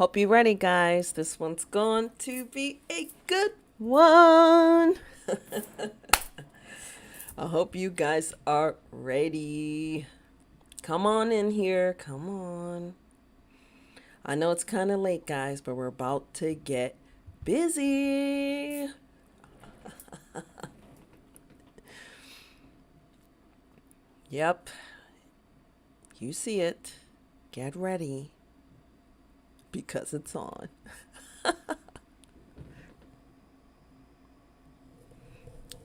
Hope you're ready, guys. This one's going to be a good one. I hope you guys are ready. Come on in here. Come on. I know it's kind of late, guys, but we're about to get busy. Yep. You see it. Get ready because it's on. All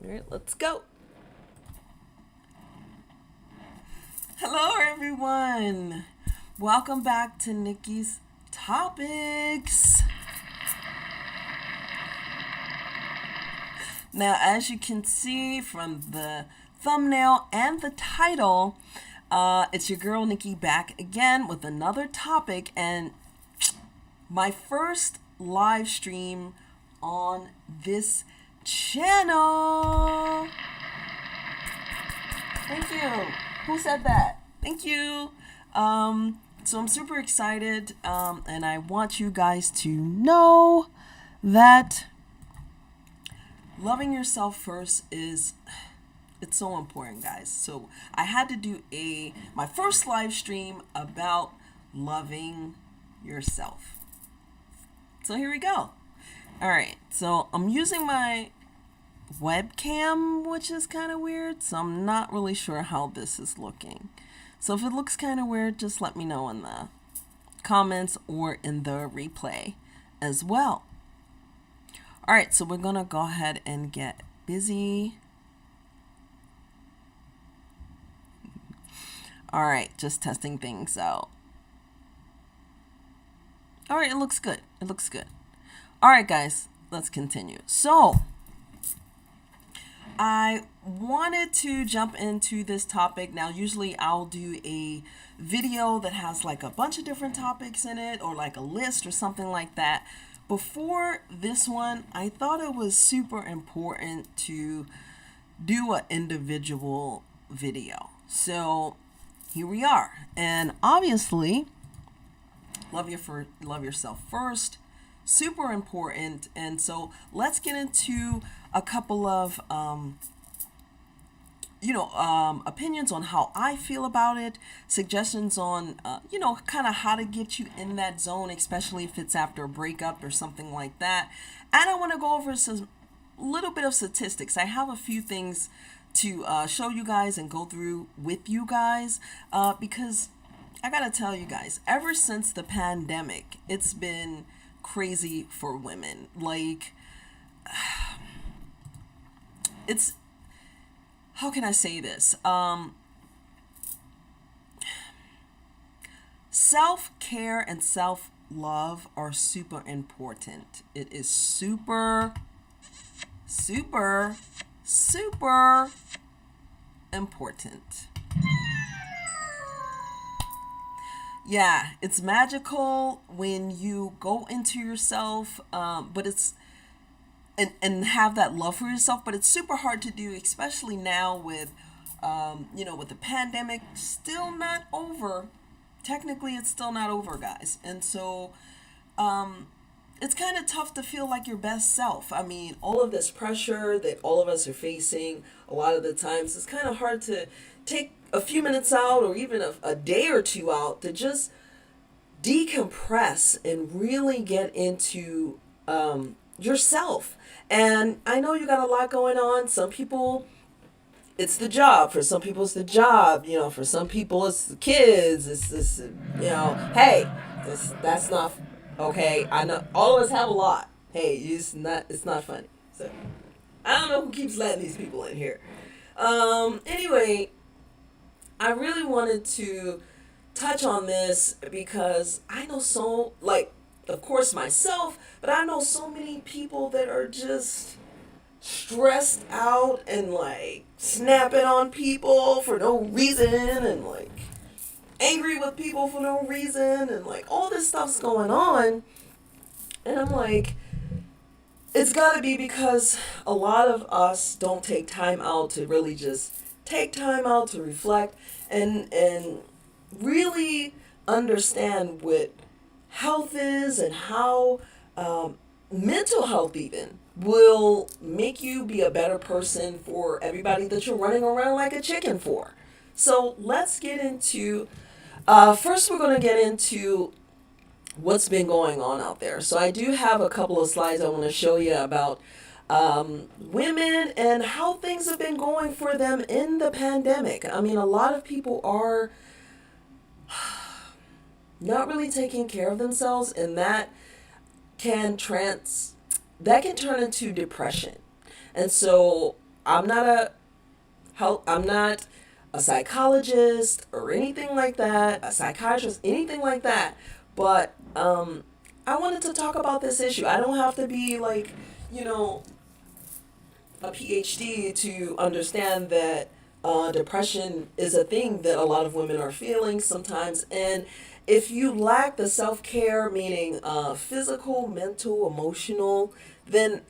right, let's go. Hello, everyone. Welcome back to Nikki's Topics. Now, as you can see from the thumbnail and the title, it's your girl Nikki back again with another topic and my first live stream on this channel. Thank you. Who said that? Thank you. So I'm super excited, and I want you guys to know that loving yourself first it's so important, guys. So I had to do my first live stream about loving yourself. So here we go. All right. So I'm using my webcam, which is kind of weird. So I'm not really sure how this is looking. So if it looks kind of weird, just let me know in the comments or in the replay as well. All right. So we're going to go ahead and get busy. All right. Just testing things out. All right, it looks good. It looks good. All right, guys, let's continue. So, I wanted to jump into this topic. Now, usually I'll do a video that has like a bunch of different topics in it or like a list or something like that. Before this one, I thought it was super important to do an individual video. So, here we are. And obviously, love yourself first, super important. And so let's get into a couple of opinions on how I feel about it, suggestions on kind of how to get you in that zone, especially if it's after a breakup or something like that. And I want to go over some little bit of statistics. I have a few things to show you guys and go through with you guys because I gotta tell you guys, ever since the pandemic, it's been crazy for women. Like, it's, how can I say this? Self-care and self-love are super important. It is super, super, super important. Yeah, it's magical when you go into yourself, but it's and have that love for yourself. But it's super hard to do, especially now with with the pandemic still not over. Technically, it's still not over, guys, and so it's kind of tough to feel like your best self. I mean, all of this pressure that all of us are facing, a lot of the times, it's kind of hard to take a few minutes out or even a day or two out to just decompress and really get into yourself. And I know you got a lot going on. Some people, it's the job. For some people, it's the job. For some people, it's the kids. It's this, hey, that's not okay. I know all of us have a lot. Hey, it's not funny. So I don't know who keeps letting these people in here. Anyway, I really wanted to touch on this because I know of course myself, but I know so many people that are just stressed out and like snapping on people for no reason and like angry with people for no reason and like all this stuff's going on. And I'm like, it's gotta be because a lot of us don't take time out to really just take time out to reflect and really understand what health is and how mental health even will make you be a better person for everybody that you're running around like a chicken for. So let's get into, first we're going to get into what's been going on out there. So I do have a couple of slides I want to show you about women and how things have been going for them in the pandemic. I mean, a lot of people are not really taking care of themselves, and can that can turn into depression. And so I'm not a psychologist or anything like that, a psychiatrist, anything like that. But I wanted to talk about this issue. I don't have to be like, you know, a PhD to understand that depression is a thing that a lot of women are feeling sometimes. And if you lack the self care, meaning physical, mental, emotional, then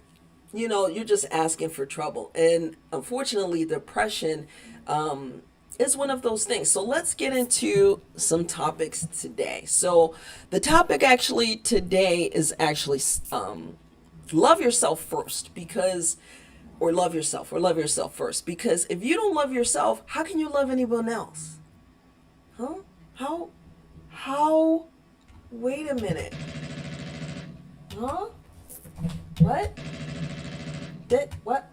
you're just asking for trouble. And unfortunately, depression is one of those things. So let's get into some topics today. So the topic actually today is actually love yourself first, because or love yourself first, because if you don't love yourself, how can you love anyone else? Huh? How wait a minute. Huh? What? What?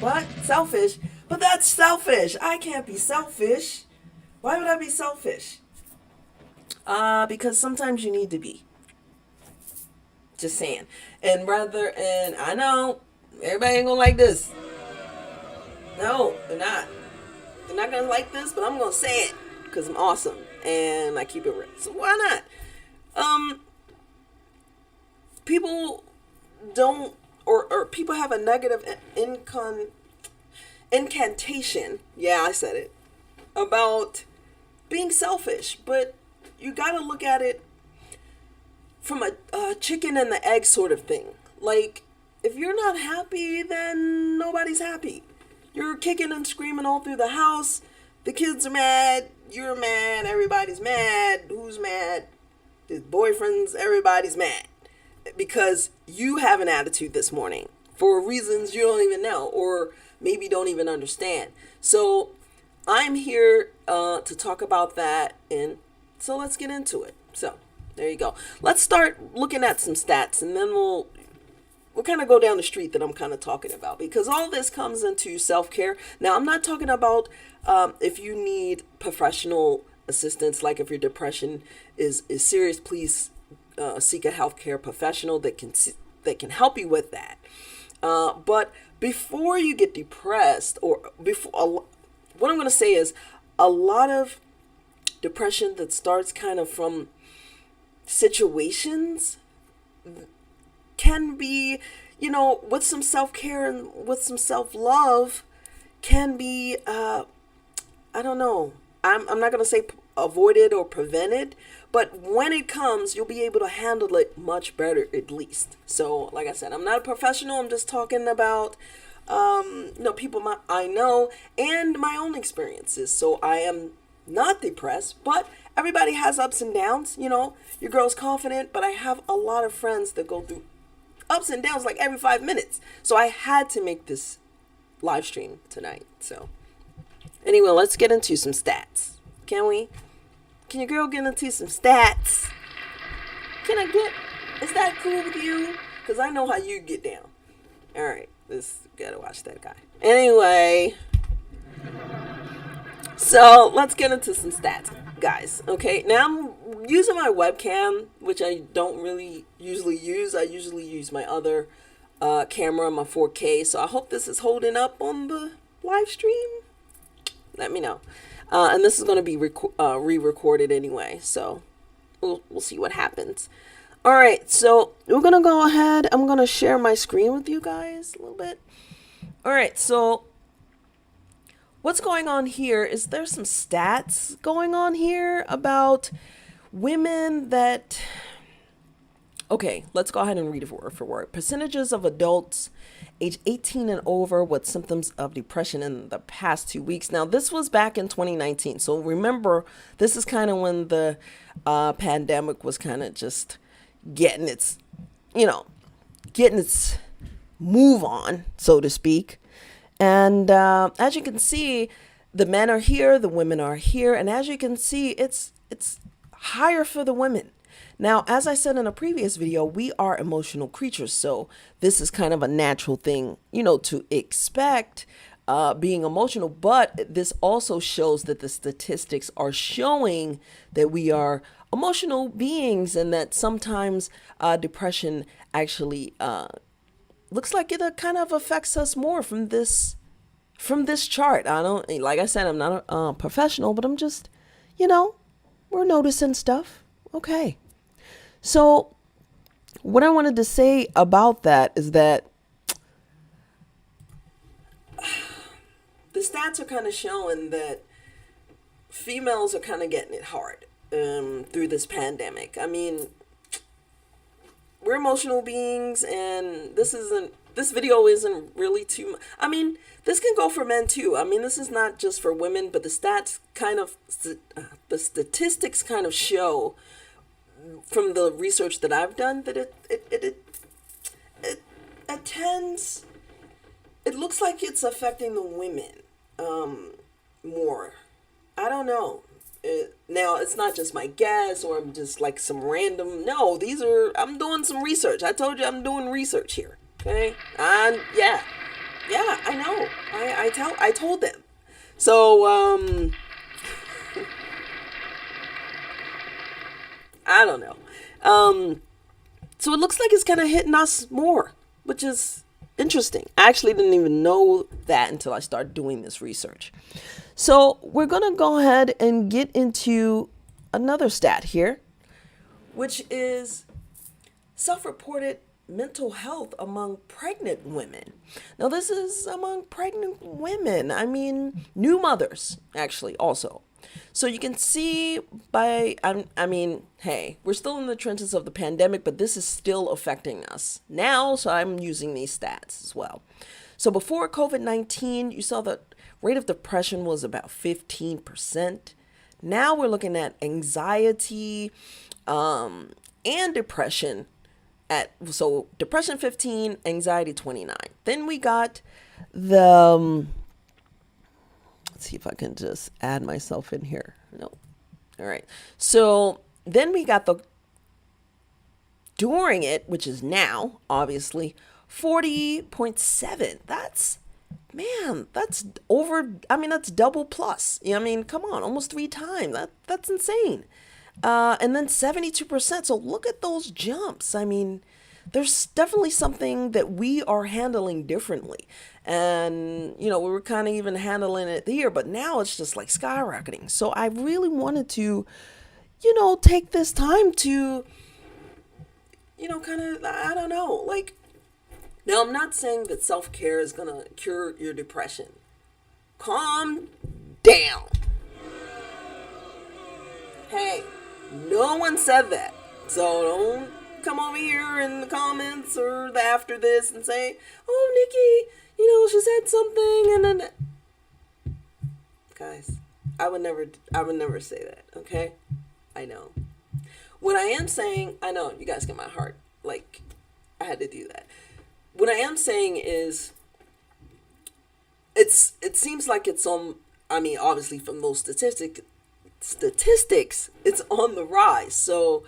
What? Selfish? But that's selfish. I can't be selfish. Why would I be selfish? Because sometimes you need to be. Just saying. And I know everybody ain't gonna like this. No, they're not. They're not gonna like this, but I'm gonna say it because I'm awesome and I keep it real. So why not? People don't, or people have a negative incantation. Yeah, I said it, about being selfish, but you got to look at it from a chicken and the egg sort of thing. Like, if you're not happy, then nobody's happy. You're kicking and screaming all through the house. The kids are mad. You're mad. Everybody's mad. Who's mad? His boyfriends. Everybody's mad because you have an attitude this morning for reasons you don't even know, or maybe don't even understand. So I'm here to talk about that, and so let's get into it. So there you go. Let's start looking at some stats, and then we'll kind of go down the street that I'm kind of talking about, because all this comes into self-care. Now, I'm not talking about if you need professional assistance, like if your depression is serious, please seek a healthcare professional that can help you with that. But before you get depressed, or before, what I'm going to say is a lot of depression that starts kind of from situations can be, with some self-care and with some self-love, can be, I don't know, I'm not going to say avoided or prevented, but when it comes, you'll be able to handle it much better, at least. So, like I said, I'm not a professional. I'm just talking about, people I know and my own experiences. So I am not depressed, but everybody has ups and downs. Your girl's confident, but I have a lot of friends that go through ups and downs like every 5 minutes. So I had to make this live stream tonight. So anyway, let's get into some stats. Can we? Can your girl get into some stats? Is that cool with you? Because I know how you get down. All right, gotta watch that guy. Anyway, so let's get into some stats, guys. Okay, now I'm using my webcam, which I don't really usually use. I usually use my other camera, my 4K. So I hope this is holding up on the live stream. Let me know. And this is going to be re-recorded anyway, so we'll see what happens. All right, so we're going to go ahead. I'm going to share my screen with you guys a little bit. All right, so what's going on here is there's some stats going on here about women that Okay, let's go ahead and read it word for word. Percentages of adults age 18 and over with symptoms of depression in the past 2 weeks. Now, this was back in 2019. So remember, this is kind of when the pandemic was kind of just getting its, you know, getting its move on, so to speak. And as you can see, the men are here, the women are here, and as you can see, it's higher for the women. Now, as I said in a previous video, we are emotional creatures, so this is kind of a natural thing, to expect being emotional. But this also shows that the statistics are showing that we are emotional beings, and that sometimes depression actually looks like it kind of affects us more from this chart. I don't, like I said, I'm not a professional, but I'm just, we're noticing stuff. Okay. So what I wanted to say about that is that the stats are kind of showing that females are kind of getting it hard through this pandemic. I mean, we're emotional beings, and this video isn't really too much. I mean, this can go for men too. I mean, this is not just for women, but the statistics kind of show from the research that I've done that it tends, it looks like it's affecting the women more. I don't know. Now, it's not just my guess, or I'm just like some random. No, I'm doing some research. I told you I'm doing research here. Okay, and yeah, I know. I told them. So I don't know. So it looks like it's kind of hitting us more, which is interesting. I actually didn't even know that until I started doing this research. So we're going to go ahead and get into another stat here, which is self-reported mental health among pregnant women. Now, this is among pregnant women. I mean, new mothers, actually, also. So you can see hey, we're still in the trenches of the pandemic, but this is still affecting us now. So I'm using these stats as well. So before COVID-19, you saw the rate of depression was about 15%. Now we're looking at anxiety and depression so depression 15, anxiety 29. Then we got the let's see if I can just add myself in here. No. All right. So then we got the during it, which is now, obviously, 40.7. That's over. I mean, that's double plus. I mean, come on, almost 3 times. That's insane. And then 72%. So look at those jumps. I mean, there's definitely something that we are handling differently. And, we were kind of even handling it here, but now it's just like skyrocketing. So I really wanted to, take this time to, kind of, I don't know, like, now I'm not saying that self-care is going to cure your depression. Calm down. Hey, no one said that. So don't come over here in the comments or after this and say, oh, Nikki, she said something, and then, guys, I would never say that. Okay, I know. What I am saying, I know you guys get my heart. Like, I had to do that. What I am saying is, it seems like it's on. I mean, obviously from those statistics, it's on the rise. So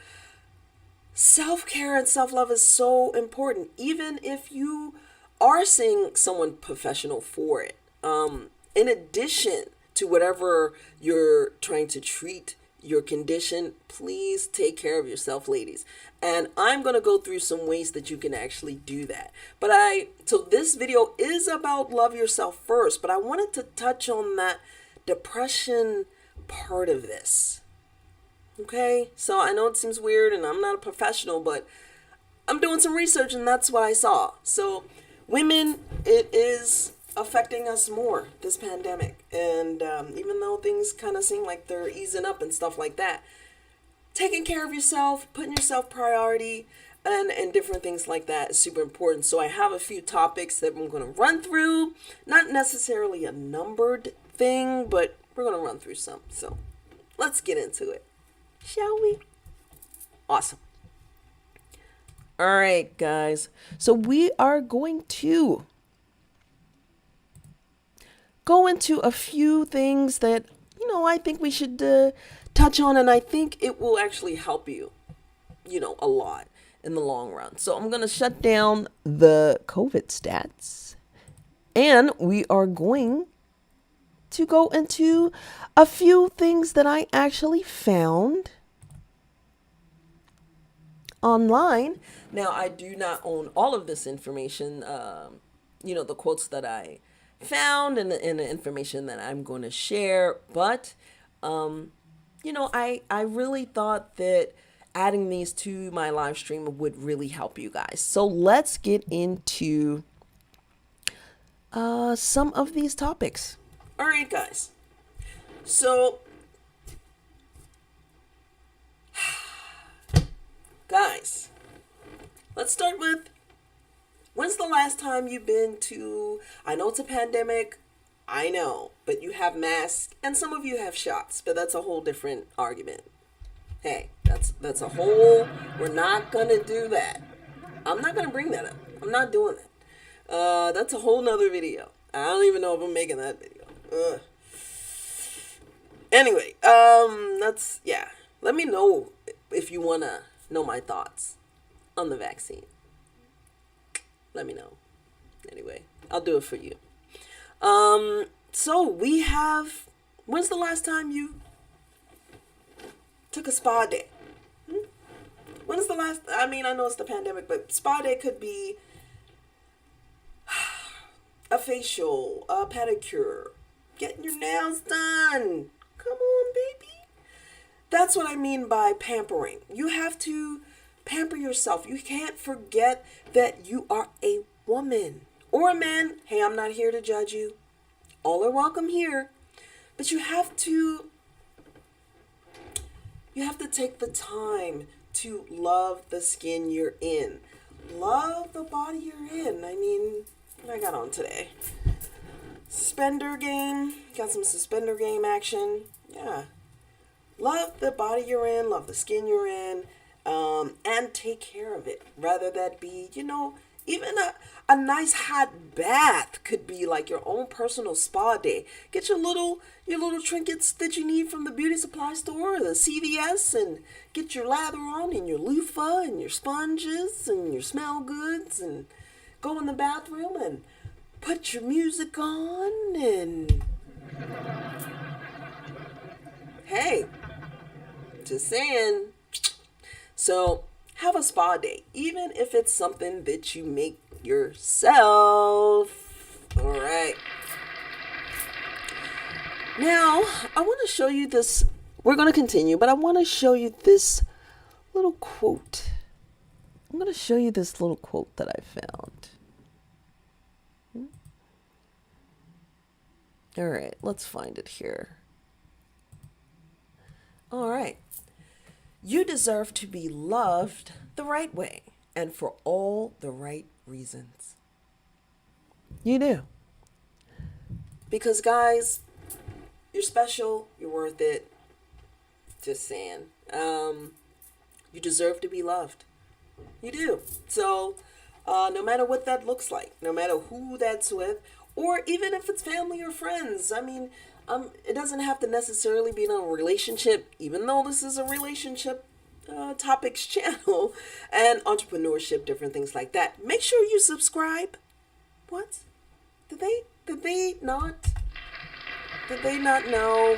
self-care and self-love is so important, even if you are seeing someone professional for it. In addition to whatever you're trying to treat your condition, please take care of yourself, ladies. And I'm going to go through some ways that you can actually do that. So this video is about love yourself first, but I wanted to touch on that depression part of this. Okay? So I know it seems weird and I'm not a professional, but I'm doing some research and that's what I saw. So women, it is affecting us more, this pandemic. And even though things kind of seem like they're easing up and stuff like that, taking care of yourself, putting yourself priority, and different things like that is super important. So I have a few topics that I'm going to run through, not necessarily a numbered thing, but we're going to run through some. So let's get into it, shall we? Awesome. All right, guys. So we are going to go into a few things that, I think we should touch on, and I think it will actually help you, a lot in the long run. So I'm going to shut down the COVID stats, and we are going to go into a few things that I actually found online. Now, I do not own all of this information, the quotes that I found and the information that I'm going to share, but, I really thought that adding these to my live stream would really help you guys. So let's get into some of these topics. All right, guys. So, guys, let's start with, when's the last time you've been to, I know it's a pandemic, I know, but you have masks and some of you have shots, but that's a whole different argument. Hey, that's a whole, we're not going to do that. I'm not going to bring that up. I'm not doing that. That's a whole nother video. I don't even know if I'm making that video. Ugh. Anyway, yeah. Let me know if you want to know my thoughts on the vaccine. Let me know. Anyway, I'll do it for you. So we have, when's the last time you took a spa day? When's the last, I know it's the pandemic, but spa day could be a facial, a pedicure, getting your nails done. Come on, baby. That's what I mean by pampering. You have to pamper yourself. You can't forget that you are a woman or a man. Hey, I'm not here to judge you. All are welcome here. But you have to take the time to love the skin you're in. Love the body you're in. What I got on today? Suspender game. Got some suspender game action. Yeah. Love the body you're in. Love the skin you're in. And take care of it. Rather that be, even a nice hot bath could be like your own personal spa day. Get your little trinkets that you need from the beauty supply store or the CVS, and get your lather on and your loofah and your sponges and your smell goods, and go in the bathroom and put your music on, and hey, just saying. So have a spa day, even if it's something that you make yourself. All right. Now, I want to show you this. We're going to continue, but I want to show you this little quote. I'm going to show you this little quote that I found. All right, let's find it here. All right. You deserve to be loved the right way and for all the right reasons. You do. Because, guys, you're special. You're worth it. Just saying. You deserve to be loved. You do. So, no matter what that looks like, no matter who that's with, or even if it's family or friends, it doesn't have to necessarily be in a relationship, even though this is a relationship topics channel and entrepreneurship, different things like that. Make sure you subscribe. What? Did they not know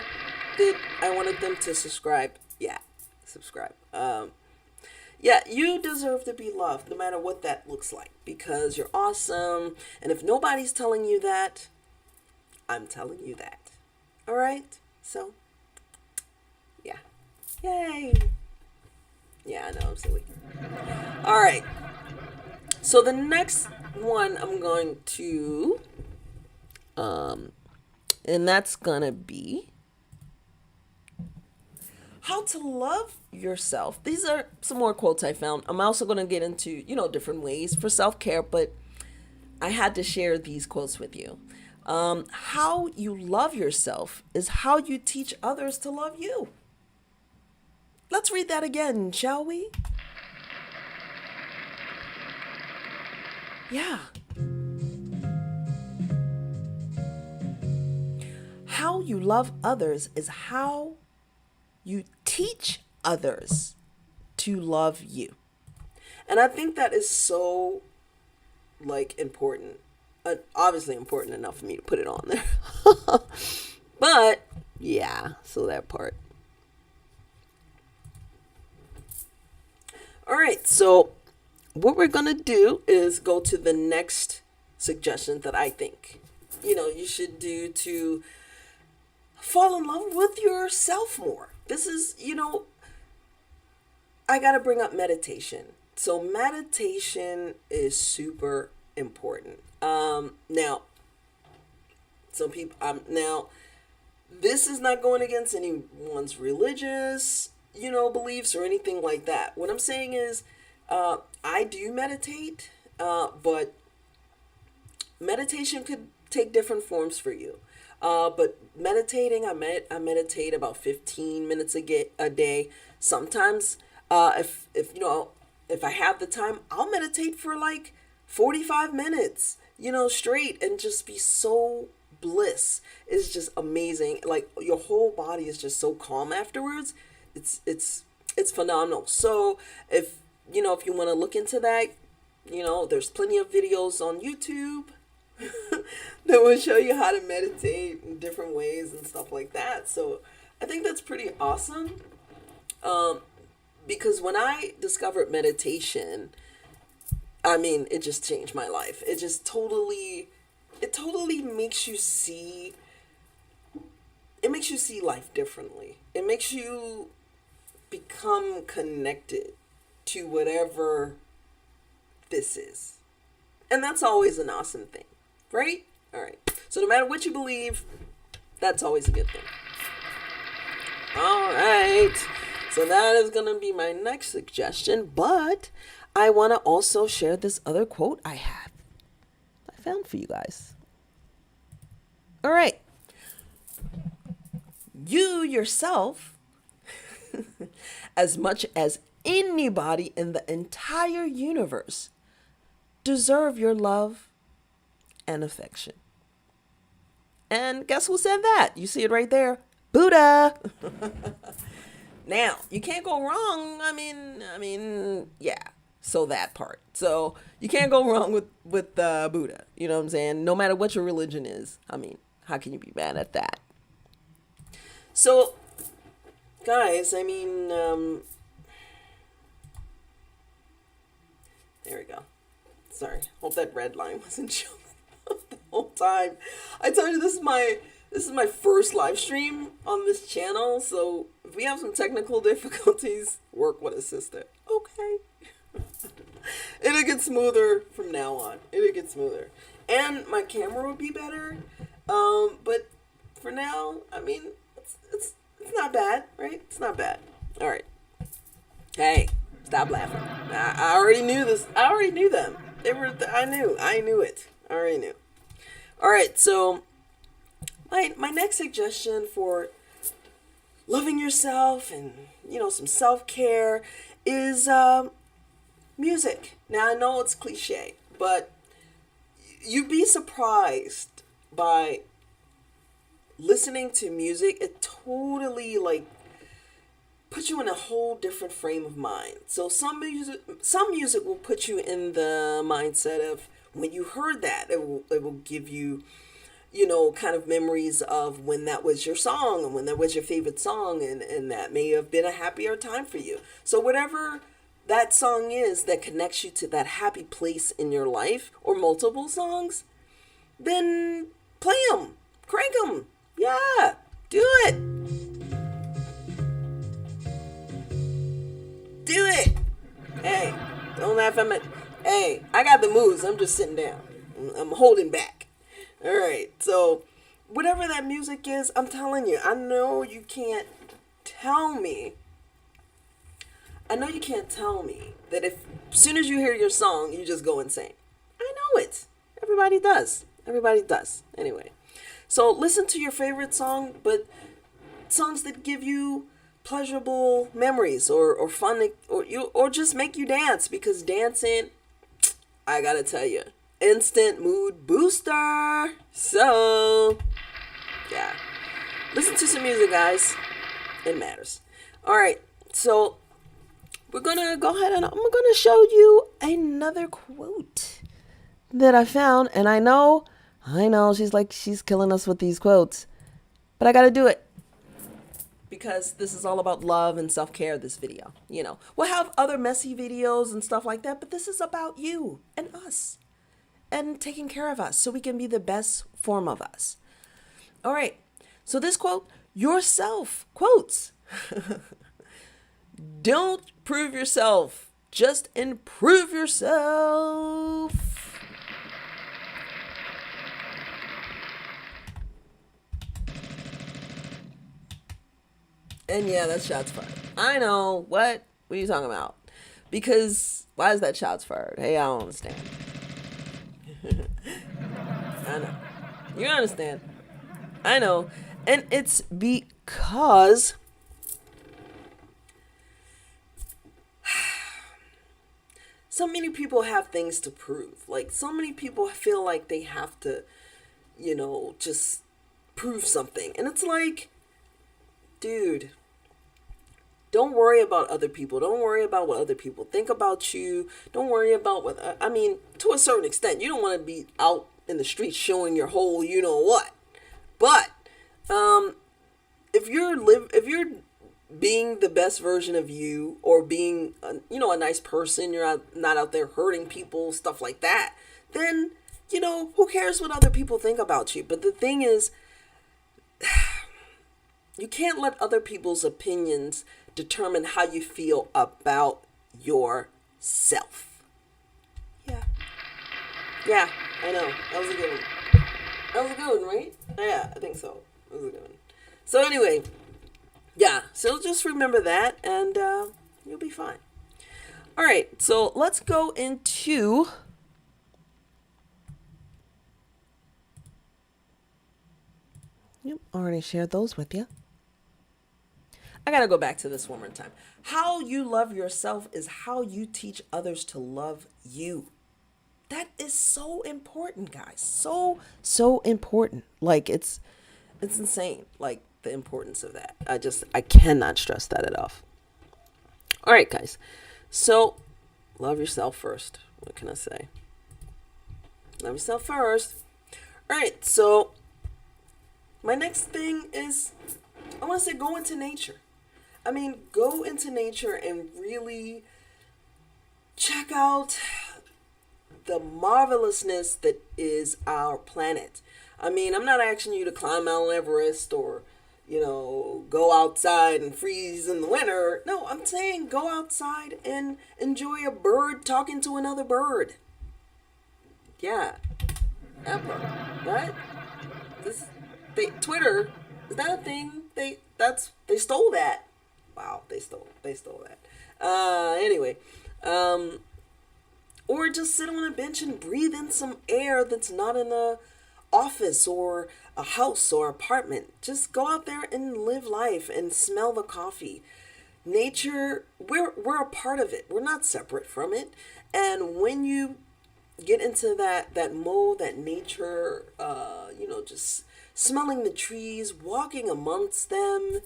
that I wanted them to subscribe? Yeah, subscribe. Yeah, you deserve to be loved no matter what that looks like, because you're awesome. And if nobody's telling you that, I'm telling you that. All right? So, yeah. Yay. Yeah, I know, I'm silly. All right. So the next one I'm going to, and that's going to be, how to love yourself. These are some more quotes I found. I'm also going to get into, different ways for self care, but I had to share these quotes with you. How you love yourself is how you teach others to love you. Let's read that again, shall we? Yeah. How you love others is how you teach others to love you. And I think that is so important. Obviously important enough for me to put it on there. But yeah, so that part. All right, so what we're going to do is go to the next suggestion that I think you should do to fall in love with yourself more. This is, I got to bring up meditation. So meditation is super important. Now, some people, now, this is not going against anyone's religious, beliefs or anything like that. What I'm saying is, I do meditate, but meditation could take different forms for you. But meditating, I meditate about 15 minutes a day. Sometimes, if I have the time, I'll meditate for 45 minutes, straight, and just be so bliss. It's just amazing. Like your whole body is just so calm afterwards. It's phenomenal. So if you want to look into that, there's plenty of videos on YouTube that will show you how to meditate in different ways and stuff like that. So I think that's pretty awesome. Because when I discovered meditation, it just changed my life. It totally makes you see, life differently. It makes you become connected to whatever this is. And that's always an awesome thing, right? All right. So no matter what you believe, that's always a good thing. All right. So that is going to be my next suggestion, but I want to also share this other quote I found for you guys. All right. You yourself, as much as anybody in the entire universe, deserve your love and affection. And guess who said that? You see it right there. Buddha. Now, you can't go wrong. Yeah. So that part. So you can't go wrong with Buddha. You know what I'm saying? No matter what your religion is. How can you be mad at that? So, guys, there we go. Sorry. Hope that red line wasn't showing the whole time. I told you this is my first live stream on this channel, so if we have some technical difficulties, work with a sister. Okay. It'll get smoother from now on. It'll get smoother. And my camera will be better. But for now, it's not bad, right? It's not bad. All right. Hey, stop laughing. I already knew this. I already knew them. I knew it. I already knew. All right, so my next suggestion for loving yourself and some self-care is music. Now I know it's cliche, but you'd be surprised by listening to music. It totally put you in a whole different frame of mind. So some music will put you in the mindset of when you heard that, it will give you, kind of memories of when that was your song and when that was your favorite song, and that may have been a happier time for you. So whatever that song is that connects you to that happy place in your life, or multiple songs, then play them, crank them. Yeah, do it. Do it. Hey, don't laugh at me. Hey, I got the moves. I'm just sitting down. I'm holding back. All right. So whatever that music is, I'm telling you, I know you can't tell me, I know you can't tell me that if as soon as you hear your song, you just go insane. I know it. Everybody does. Everybody does. Anyway, so listen to your favorite song, but songs that give you pleasurable memories or fun or just make you dance, because dancing, I gotta tell you, instant mood booster. So yeah, listen to some music, guys. It matters. All right, so we're gonna go ahead and I'm gonna show you another quote that I found, and I know, she's killing us with these quotes, but I gotta do it because this is all about love and self-care. This video, we'll have other messy videos and stuff like that, but this is about you and us and taking care of us so we can be the best form of us. All right, so this quote, yourself quotes. Don't prove yourself, just improve yourself. And yeah, that's shots fired. I know. What are you talking about? Because why is that shots fired? Hey, I don't understand. I know. You understand. I know. And it's because so many people have things to prove. Like, so many people feel like they have to, just prove something. And it's like, dude, don't worry about other people. Don't worry about what other people think about you. Don't worry about what, to a certain extent, you don't want to be out in the streets showing your whole, what. But, if you're being the best version of you, or being, a nice person, you're not out there hurting people, stuff like that, then, who cares what other people think about you? But the thing is, you can't let other people's opinions determine how you feel about yourself. Yeah, I know. That was a good one. That was a good one, right? Yeah, I think so. That was a good one. So anyway, yeah, so just remember that, and you'll be fine. All right, so let's go into already shared those with you. I gotta go back to this one more time. How you love yourself is how you teach others to love you. That is so important, guys. So important. Like, it's insane. Like, the importance of that. I cannot stress that enough. All right, guys. So, love yourself first. What can I say? Love yourself first. All right. So, my next thing is, I want to say, go into nature. Go into nature and really check out the marvelousness that is our planet. I'm not asking you to climb Mount Everest or, go outside and freeze in the winter. No, I'm saying go outside and enjoy a bird talking to another bird. Yeah, that part, right? Twitter, is that a thing? They stole that. Wow, they stole that. Anyway, or just sit on a bench and breathe in some air that's not in a office or a house or apartment. Just go out there and live life and smell the coffee. Nature, we're a part of it. We're not separate from it. And when you get into that mode, that nature, just smelling the trees, walking amongst them,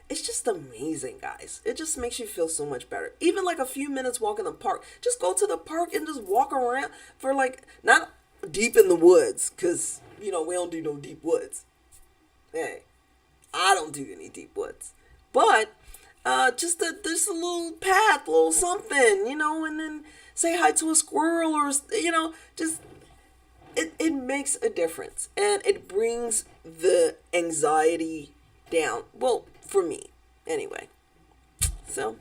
it's just amazing, guys. It just makes you feel so much better. Even like a few minutes walk in the park. Just go to the park and just walk around for not deep in the woods, because, we don't do no deep woods. Hey, I don't do any deep woods. But just a little path, a little something, and then say hi to a squirrel or, just, it makes a difference. And it brings the anxiety down. Well, for me, anyway. So,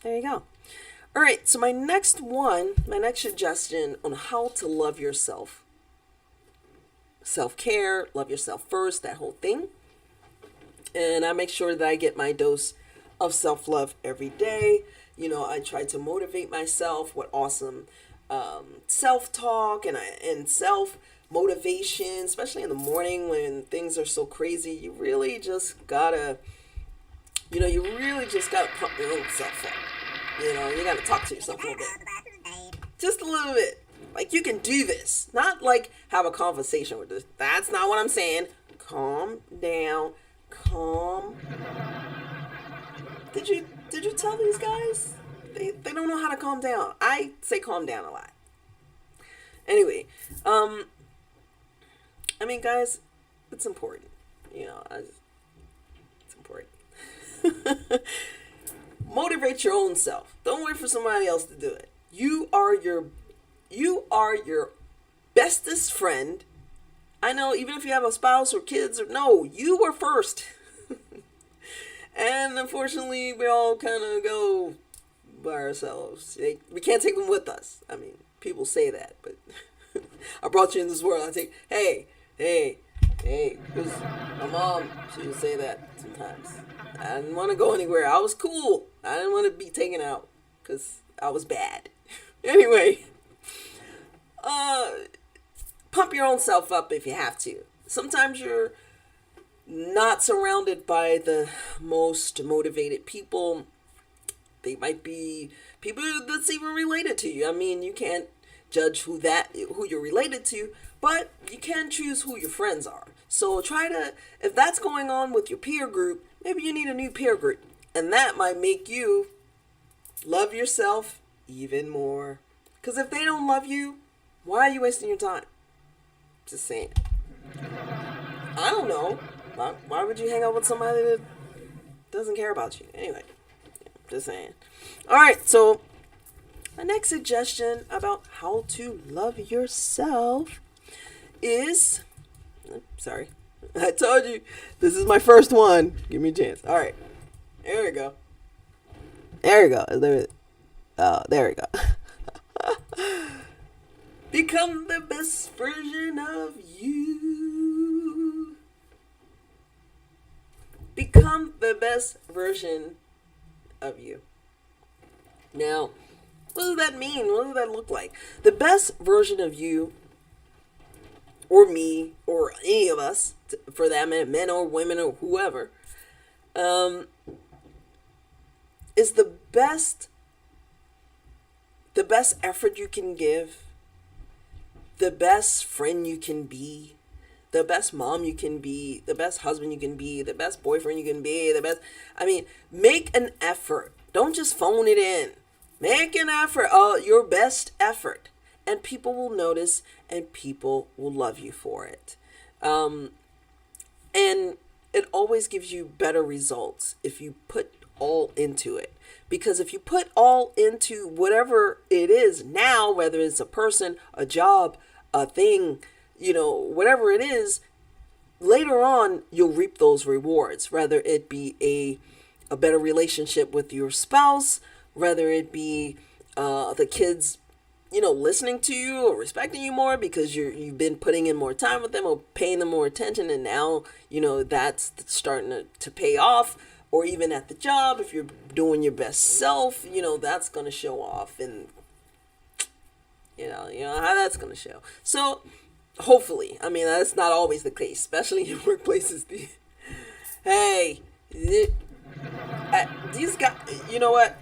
there you go. All right, so my next suggestion on how to love yourself. Self-care, love yourself first, that whole thing. And I make sure that I get my dose of self-love every day. I try to motivate myself with awesome self-talk and self-motivation, especially in the morning when things are so crazy. You really just gotta pump your own self up. You gotta talk to yourself a little bit. Just a little bit. Like, you can do this. Not like have a conversation with this. That's not what I'm saying. Calm down. Calm. Did you tell these guys? They don't know how to calm down. I say calm down a lot. Anyway, guys, it's important. It's important. Motivate your own self. Don't wait for somebody else to do it. You are your bestest friend. I know, even if you have a spouse or kids, or no, you were first. And unfortunately, we all kind of go by ourselves. We can't take them with us. People say that, but I brought you in this world. I take, hey. Because my mom, she would say that sometimes. I didn't want to go anywhere. I was cool. I didn't want to be taken out because I was bad. Anyway, pump your own self up if you have to. Sometimes you're not surrounded by the most motivated people. They might be people that's even related to you. You can't judge who you're related to, but you can choose who your friends are. So if that's going on with your peer group, maybe you need a new peer group. And that might make you love yourself even more. Because if they don't love you, why are you wasting your time? Just saying. I don't know. Why would you hang out with somebody that doesn't care about you? Anyway, just saying. All right, so my next suggestion about how to love yourself is... Sorry. I told you, this is my first one. Give me a chance. All right. There we go. There we go. Become the best version of you. Become the best version of you. Now, what does that mean? What does that look like? The best version of you, or me, or any of us, for that matter, men or women or whoever, is the best effort you can give, the best friend you can be, the best mom you can be, the best husband you can be, the best boyfriend you can be, make an effort. Don't just phone it in. Make an effort, your best effort. And people will notice, and people will love you for it. And it always gives you better results if you put all into it. Because if you put all into whatever it is now, whether it's a person, a job, a thing, whatever it is, later on, you'll reap those rewards. Whether it be a better relationship with your spouse, whether it be the kids listening to you or respecting you more because you've been putting in more time with them or paying them more attention, and now that's starting to pay off. Or even at the job, if you're doing your best self, that's going to show off, and you know how that's going to show. So hopefully, that's not always the case, especially in workplaces. Hey, these guys, you know what?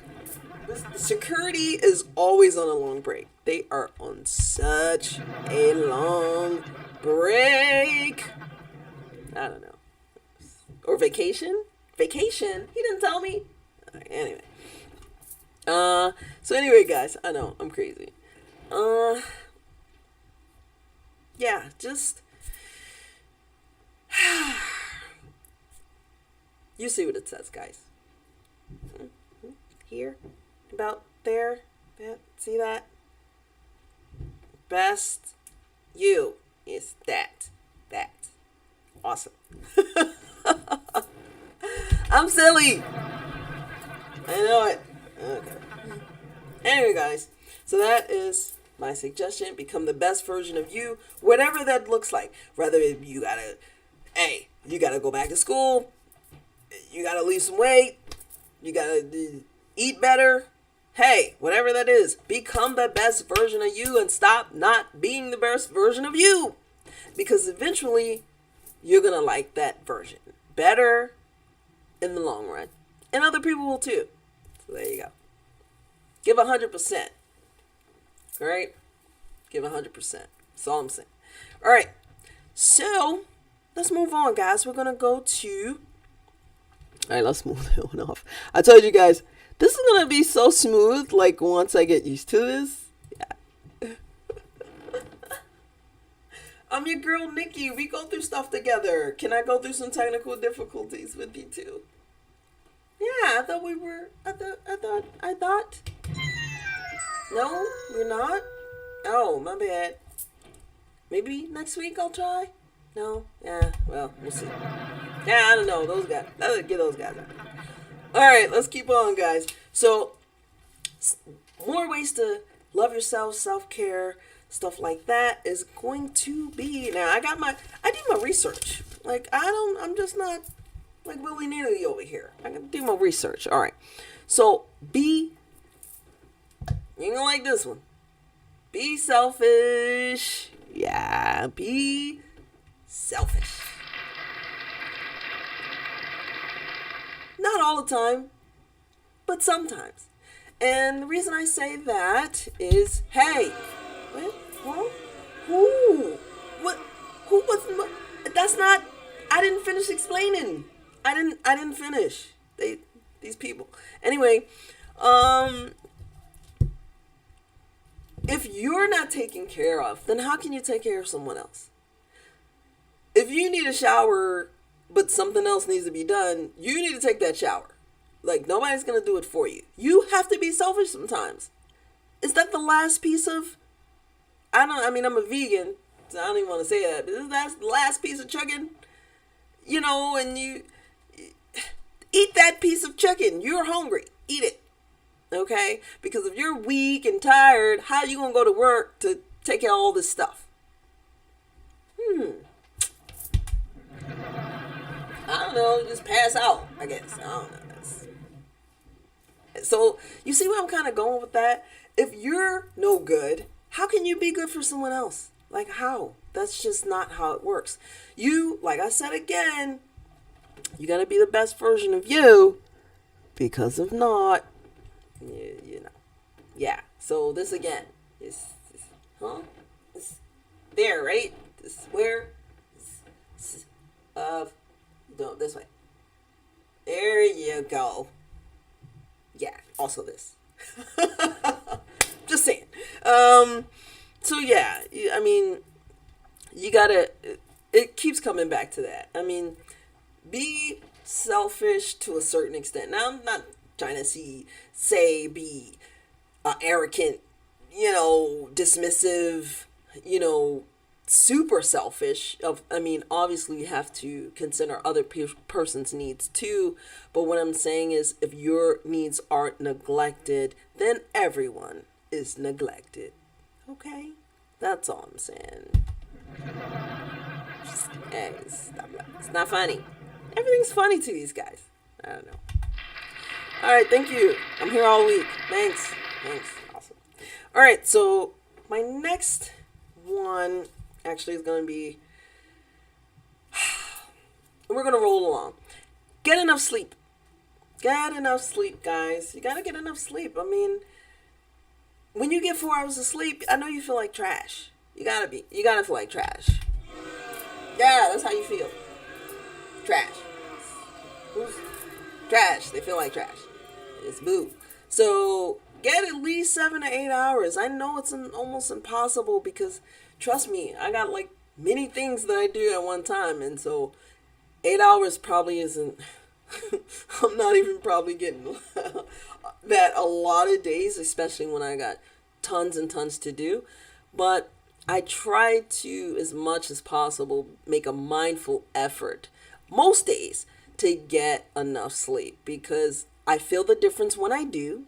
Security is always on a long break. They are on such a long break. I don't know. Or vacation? Vacation? He didn't tell me. Anyway. So anyway, guys, I know I'm crazy. Yeah, just you see what it says, guys. Here, about there. See that? Best you is that. Awesome. I'm silly. I know it. Okay. Anyway, guys, so that is my suggestion. Become the best version of you, whatever that looks like. Whether you gotta go back to school, you gotta lose some weight, You gotta eat better. Hey, whatever that is, become the best version of you and stop not being the best version of you. Because eventually, you're gonna like that version better in the long run. And other people will too. So there you go. Give 100%. All right? Give 100%. That's all I'm saying. All right. So, let's move on, guys. We're going to go to... All right, let's move that one off. I told you guys, this is going to be so smooth, like, once I get used to this. Yeah. I'm your girl, Nikki. We go through stuff together. Can I go through some technical difficulties with you, too? Yeah, I thought we were... I thought... No, we're not? Oh, my bad. Maybe next week I'll try? No? Yeah, well, we'll see. Yeah, I don't know. Those guys. Let's get those guys out. Alright, let's keep on, guys. So, more ways to love yourself, self-care, stuff like that is going to be... Now, I did my research. Like, I'm just not, like, willy-nilly over here. I gotta do my research. Alright. So, you're gonna like this one. Be selfish. Yeah, be selfish. Not all the time, but sometimes. And the reason I say that is, hey, what? Huh? Who? What? Who was? That's not. I didn't finish explaining. I didn't finish. These people. Anyway, if you're not taken care of, then how can you take care of someone else? If you need a shower, but something else needs to be done, you need to take that shower. Like, nobody's going to do it for you. You have to be selfish sometimes. Is that the last piece of... I'm a vegan, so I don't even want to say that. But is that the last piece of chicken? You know, and you... Eat that piece of chicken. You're hungry. Eat it. Okay? Because if you're weak and tired, how are you going to go to work to take care of all this stuff? I don't know. Just pass out, I guess. I don't know. So, you see where I'm kind of going with that? If you're no good, how can you be good for someone else? Like, how? That's just not how it works. You, like I said again, you got to be the best version of you. Because if not, you know. Yeah. So, this again is It's there, right? This where? No, this way. There you go. Yeah, also this. Just saying. So yeah, I mean, you gotta, it keeps coming back to that. I mean, be selfish to a certain extent. Now, I'm not trying to say be arrogant, dismissive, super selfish. Obviously you have to consider other person's needs too, but what I'm saying is if your needs aren't neglected, then everyone is neglected. Okay? That's all I'm saying. Hey, it's not funny. Everything's funny to these guys. I don't know. Alright, thank you. I'm here all week. Thanks. Awesome. Alright, so my next one actually is going to be, we're going to roll along. Get enough sleep. Get enough sleep, guys. You got to get enough sleep. I mean, when you get 4 hours of sleep, I know you feel like trash. You got to feel like trash. Yeah, that's how you feel. Trash. Who's trash? They feel like trash. It's boo. So get at least 7 to 8 hours. I know it's almost impossible because, trust me, I got like many things that I do at one time. And so 8 hours probably isn't, I'm not even probably getting that a lot of days, especially when I got tons and tons to do. But I try to, as much as possible, make a mindful effort most days to get enough sleep because I feel the difference when I do.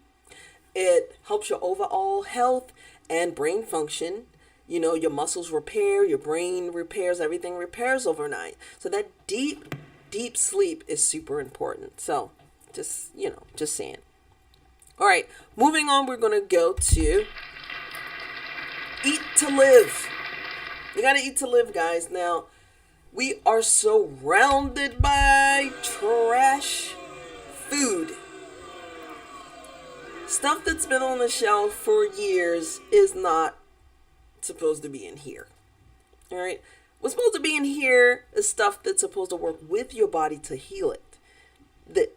It helps your overall health and brain function. Your muscles repair, your brain repairs, everything repairs overnight. So that deep sleep is super important. So Just saying. All right, moving on, we're going to go to eat to live. You got to eat to live, guys. Now, we are surrounded by trash food. Stuff that's been on the shelf for years is not supposed to be in here. All right? What's supposed to be in here is stuff that's supposed to work with your body to heal it. That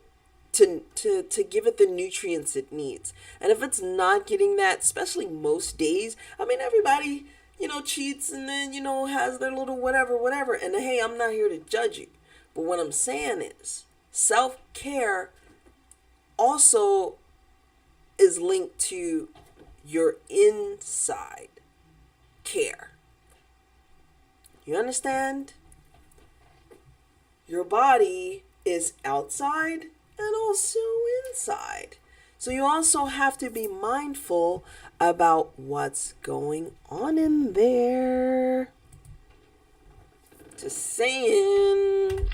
to give it the nutrients it needs. And if it's not getting that, especially most days, I mean, everybody, cheats and then, has their little whatever. And hey, I'm not here to judge you. But what I'm saying is self-care also is linked to your inside care. You understand? Your body is outside and also inside. So you also have to be mindful about what's going on in there. Just saying.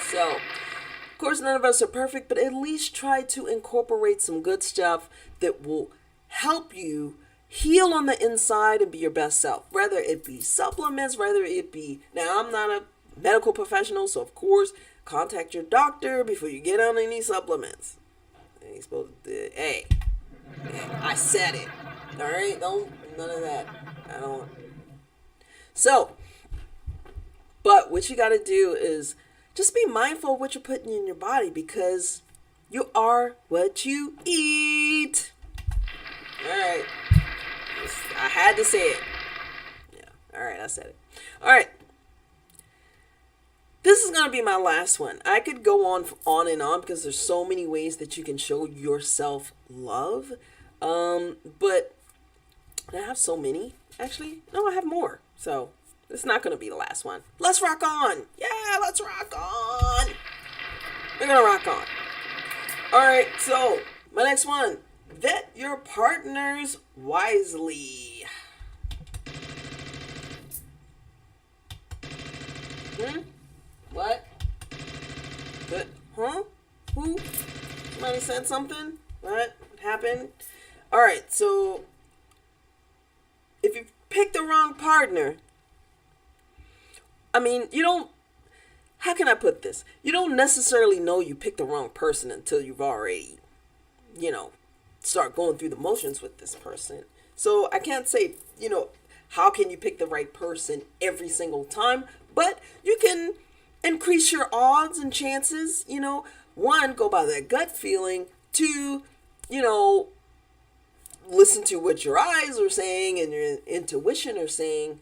So, of course, none of us are perfect, but at least try to incorporate some good stuff that will help you heal on the inside and be your best self. Whether it be supplements, whether it be, now I'm not a medical professional, so of course, contact your doctor before you get on any supplements. Ain't supposed to, hey, I said it. All right, none of that. I don't. So, but what you got to do is just be mindful of what you're putting in your body, because you are what you eat. All right. I had to say it. Yeah. All right, I said it. All right. This is going to be my last one. I could go on and on because there's so many ways that you can show yourself love. But I have so many. Actually, no, I have more. So it's not going to be the last one. Let's rock on. Yeah, let's rock on. We're going to rock on. All right, so my next one. Vet your partners wisely. What? But, huh? Who? Somebody said something? What happened? Alright, so if you pick the wrong partner, I mean, how can I put this? You don't necessarily know you picked the wrong person until you've already, start going through the motions with this person. So I can't say, how can you pick the right person every single time? But you can increase your odds and chances. One, go by that gut feeling. Two, listen to what your eyes are saying and your intuition are saying.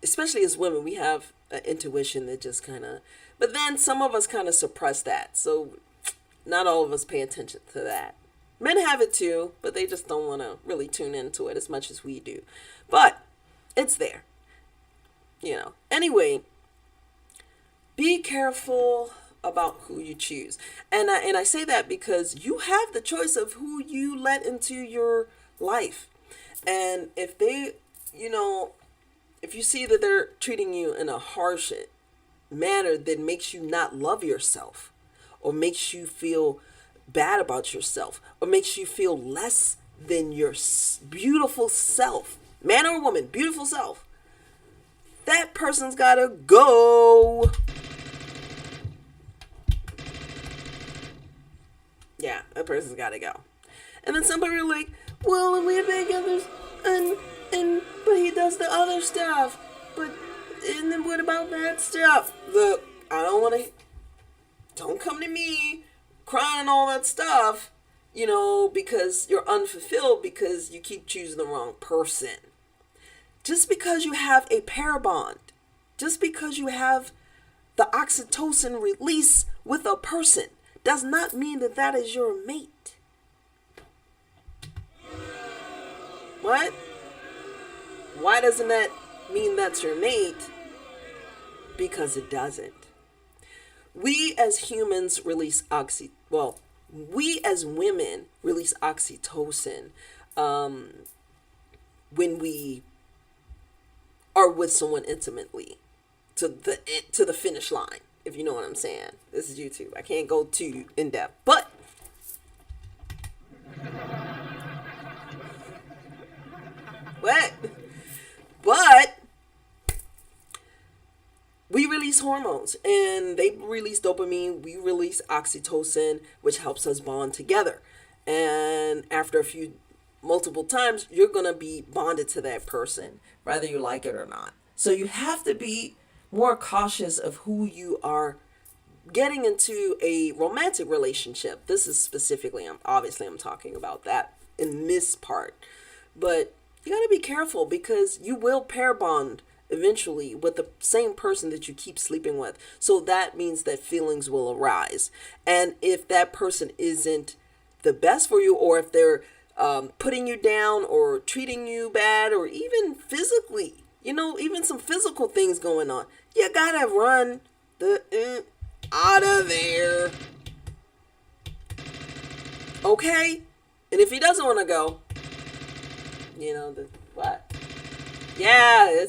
Especially as women, we have an intuition that just kind of, but then some of us kind of suppress that. So not all of us pay attention to that. Men have it too, but they just don't want to really tune into it as much as we do. But it's there. Anyway, be careful about who you choose. And I say that because you have the choice of who you let into your life. And if they, if you see that they're treating you in a harsh manner that makes you not love yourself, or makes you feel bad about yourself, or makes you feel less than your beautiful self, man or woman, beautiful self, that person's gotta go. Yeah, that person's gotta go. And then somebody are like, well, and we've been together, but he does the other stuff. But and then what about that stuff? Look, don't come to me crying all that stuff, because you're unfulfilled because you keep choosing the wrong person. Just because you have a pair bond, just because you have the oxytocin release with a person, does not mean that that is your mate. What? Why doesn't that mean that's your mate? Because it doesn't. We as humans release we as women release oxytocin when we are with someone intimately to the finish line. if you know what I'm saying. This is YouTube. I can't go too in depth, but what? But we release hormones and they release dopamine. We release oxytocin, which helps us bond together. And after a few multiple times, you're going to be bonded to that person, whether you like it or not. So you have to be more cautious of who you are getting into a romantic relationship. This is specifically, I'm talking about that in this part. But you got to be careful because you will pair bond eventually with the same person that you keep sleeping with. So that means that feelings will arise. And if that person isn't the best for you, or if they're putting you down or treating you bad, or even physically, even some physical things going on, you gotta run the out of there. Okay? And if he doesn't want to go, what? Yeah,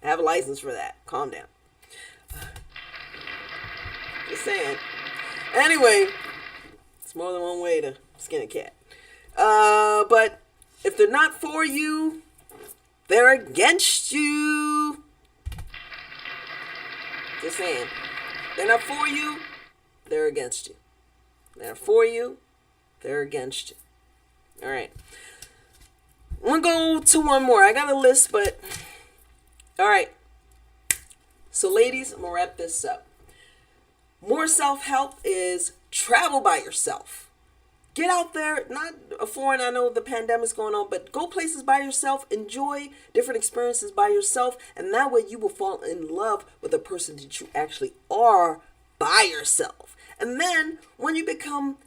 I have a license for that. Calm down. Just saying. Anyway, it's more than one way to skin a cat. But if they're not for you, they're against you. Just saying. They're not for you, they're against you. They're for you, they're against you. All right. I'm going to go to one more. I got a list, but all right. So ladies, I'm going to wrap this up. More self-help is travel by yourself. Get out there, not a foreign, I know the pandemic's going on, but go places by yourself, enjoy different experiences by yourself, and that way you will fall in love with the person that you actually are by yourself. And then when you become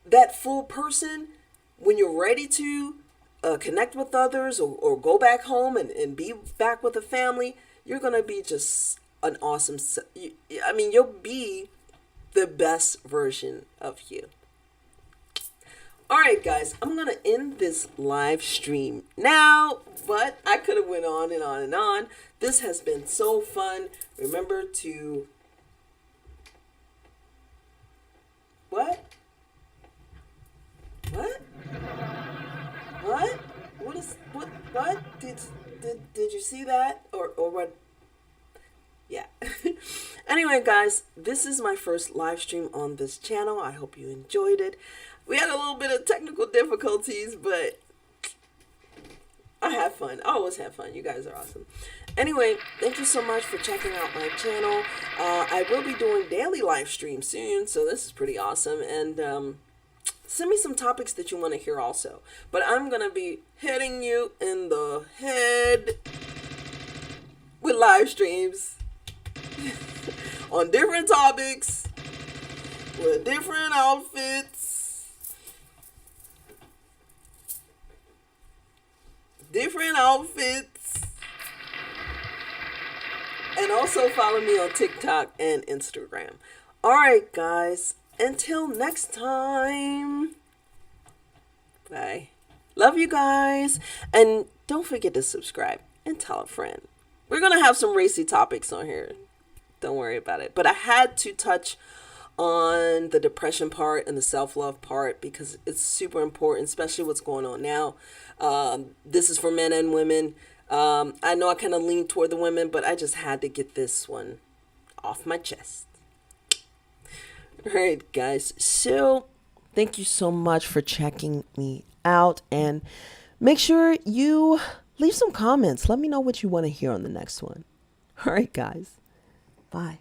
that full person, when you're ready to connect with others or go back home and be back with the family, you're going to be just an awesome, you'll be the best version of you. All right, guys, I'm going to end this live stream now, but I could have went on and on and on. This has been so fun. Remember to... What? What? What? What? Did you see that? Or what? Yeah. Anyway, guys, this is my first live stream on this channel. I hope you enjoyed it. We had a little bit of technical difficulties, but I have fun. I always have fun. You guys are awesome. Anyway, thank you so much for checking out my channel. I will be doing daily live streams soon, so this is pretty awesome. And send me some topics that you want to hear also. But I'm going to be hitting you in the head with live streams on different topics with different outfits. Different outfits. And also follow me on TikTok and Instagram. Alright, guys. Until next time. Bye. Love you guys. And don't forget to subscribe and tell a friend. We're going to have some racy topics on here. Don't worry about it. But I had to touch on the depression part and the self-love part because it's super important, especially what's going on now. This is for men and women. I know I kind of lean toward the women, but I just had to get this one off my chest. All right, guys. So thank you so much for checking me out, and make sure you leave some comments. Let me know what you want to hear on the next one. All right, guys. Bye.